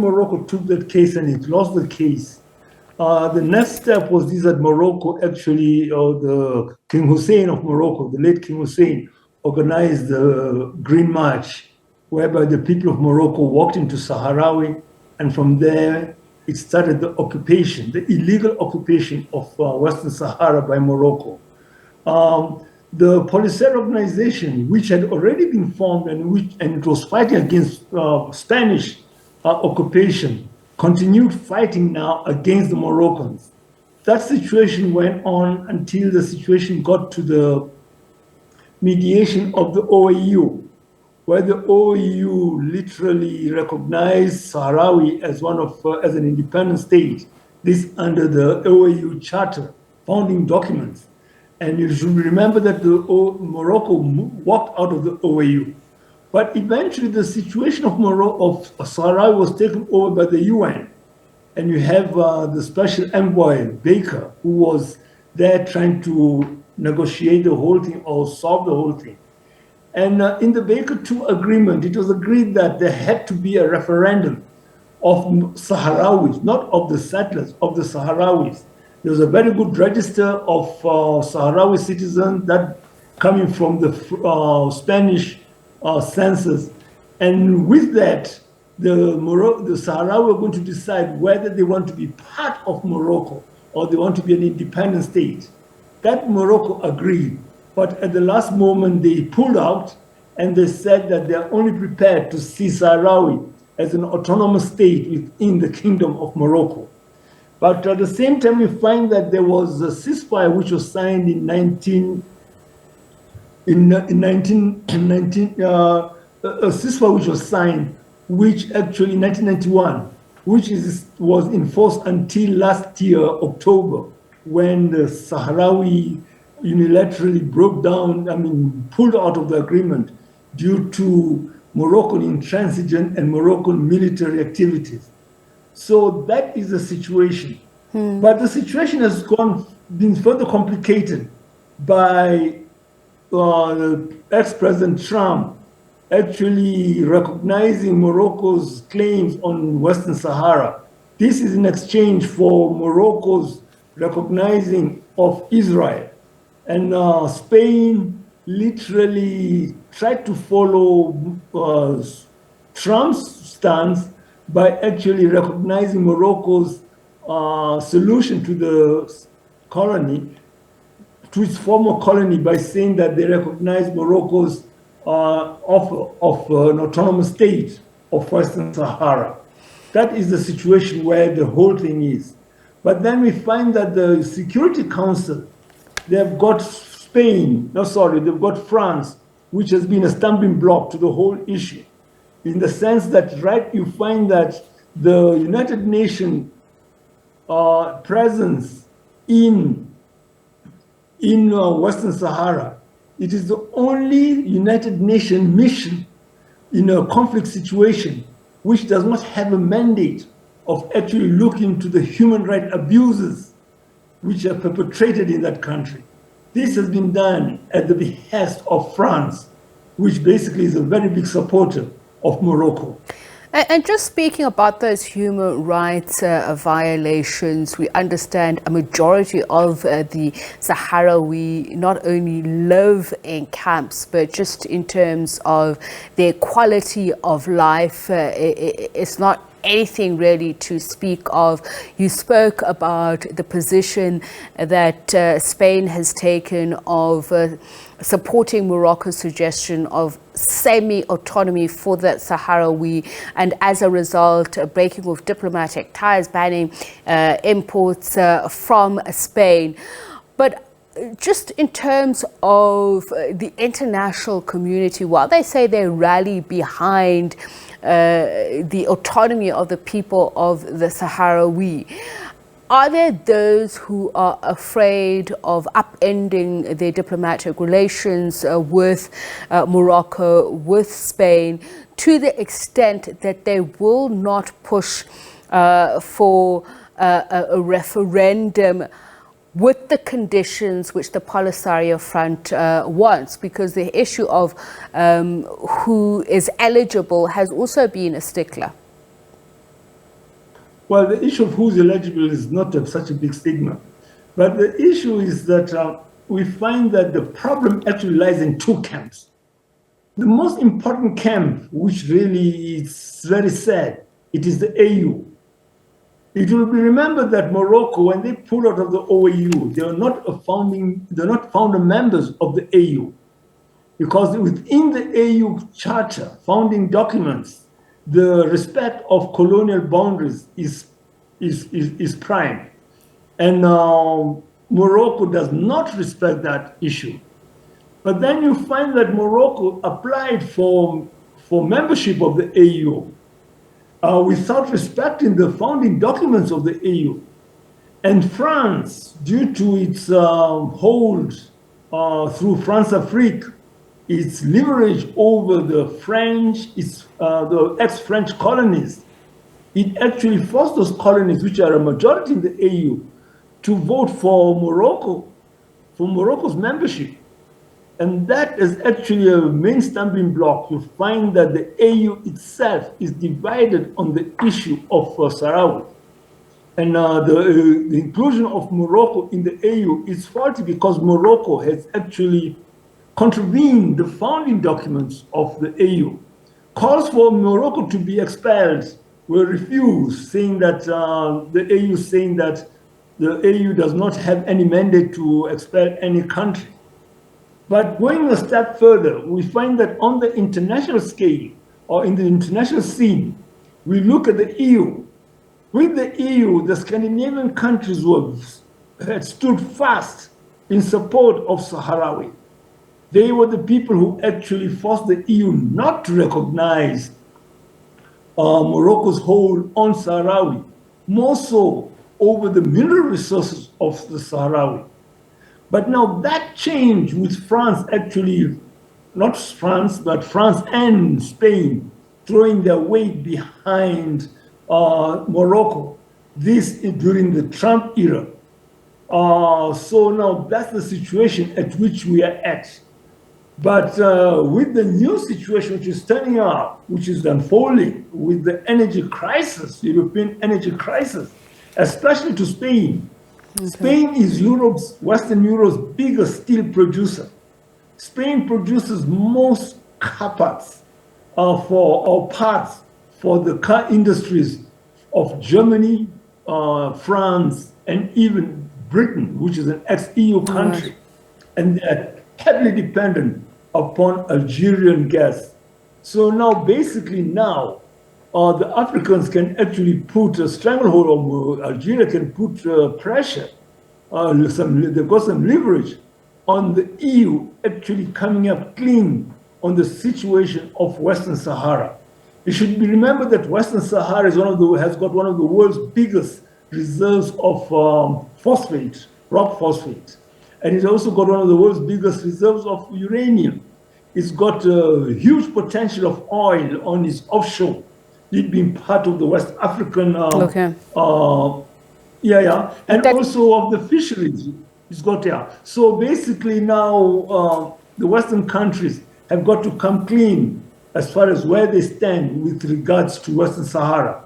Morocco took that case and it lost the case, the next step was this, that Morocco actually, or the King Hussein of Morocco, the late King Hussein, organized the Green March, whereby the people of Morocco walked into Saharawi, and from there it started the occupation, the illegal occupation of Western Sahara by Morocco. The Polisario organization, which had already been formed and it was fighting against Spanish occupation, continued fighting now against the Moroccans. That situation went on until the situation got to the mediation of the OAU, where the OAU literally recognized Sahrawi as as an independent state. This under the OAU Charter, founding documents. And you should remember that Morocco walked out of the OAU. But eventually the situation of Sahrawi was taken over by the UN. And you have the special envoy, Baker, who was there trying to negotiate the whole thing or solve the whole thing. And in the Baker II agreement, it was agreed that there had to be a referendum of Sahrawis, not of the settlers, of the Sahrawis. There was a very good register of Sahrawi citizens that coming from the Spanish census. And with that, the Sahrawi are going to decide whether they want to be part of Morocco or they want to be an independent state. That Morocco agreed, but at the last moment they pulled out and they said that they are only prepared to see Sahrawi as an autonomous state within the Kingdom of Morocco. But at the same time, we find that there was a ceasefire which was signed in 19, a ceasefire which was signed, which actually in 1991, which was enforced until last year, October, when the Sahrawi unilaterally broke down, pulled out of the agreement due to Moroccan intransigent and Moroccan military activities. So that is the situation. But the situation has been further complicated by ex-President Trump actually recognizing Morocco's claims on Western Sahara. This is in exchange for Morocco's recognizing of Israel. And Spain literally tried to follow Trump's stance by actually recognizing Morocco's solution to the colony, to its former colony, by saying that they recognize Morocco's offer of an autonomous state of Western Sahara. That is the situation where the whole thing is. But then we find that the Security Council, they've got they've got France, which has been a stumbling block to the whole issue, in the sense that, you find that the United Nations presence in Western Sahara, it is the only United Nations mission in a conflict situation which does not have a mandate of actually looking to the human rights abuses which are perpetrated in that country. This has been done at the behest of France, which basically is a very big supporter of Morocco. And just speaking about those human rights violations, we understand a majority of the Sahrawi not only live in camps, but just in terms of their quality of life, it's not anything really to speak of. You spoke about the position that Spain has taken of supporting Morocco's suggestion of semi-autonomy for the Sahrawi, and as a result, breaking off diplomatic ties, banning imports from Spain. But just in terms of the international community, while they say they rally behind the autonomy of the people of the Sahrawi, are there those who are afraid of upending their diplomatic relations with Morocco, with Spain, to the extent that they will not push for a referendum with the conditions which the Polisario Front wants? Because the issue of who is eligible has also been a stickler. Well, the issue of who's eligible is not such a big stigma. But the issue is that we find that the problem actually lies in two camps. The most important camp, which really is very sad, it is the AU. It will be remembered that Morocco, when they pulled out of the OAU, they're not founder members of the AU. Because within the AU Charter, founding documents, the respect of colonial boundaries is prime. And Morocco does not respect that issue. But then you find that Morocco applied for membership of the AU without respecting the founding documents of the AU. And France, due to its hold through France Afrique, its leverage over the French, the ex-French colonies, it actually forced those colonies, which are a majority in the AU, to vote for Morocco's membership. And that is actually a main stumbling block. You find that the AU itself is divided on the issue of Sahrawi. And the inclusion of Morocco in the AU is faulty because Morocco has actually contravened the founding documents of the AU. Calls for Morocco to be expelled were refused, saying that the AU does not have any mandate to expel any country. But going a step further, we find that on the international scale or in the international scene, we look at the EU. With the EU, the Scandinavian countries had stood fast in support of Sahrawi. They were the people who actually forced the EU not to recognize Morocco's hold on Sahrawi, more so over the mineral resources of the Sahrawi. But now that changed with France actually, not France, but France and Spain throwing their weight behind Morocco. This is during the Trump era. So now that's the situation at which we are at. But with the new situation which is turning up, which is unfolding with the energy crisis, European energy crisis, especially to Spain. Okay. Spain is Western Europe's biggest steel producer. Spain produces most car parts parts for the car industries of Germany, France, and even Britain, which is an ex-EU country. Right. And they're heavily dependent upon Algerian gas. So now, basically the Africans can actually put a stranglehold on Algeria, can put pressure, they've got some leverage on the EU actually coming up clean on the situation of Western Sahara. It should be remembered that Western Sahara has got one of the world's biggest reserves of phosphate, rock phosphate. And it's also got one of the world's biggest reserves of uranium. It's got a huge potential of oil on its offshore, it being part of the West African, and also of the fisheries. It's got there. So basically now the Western countries have got to come clean as far as where they stand with regards to Western Sahara.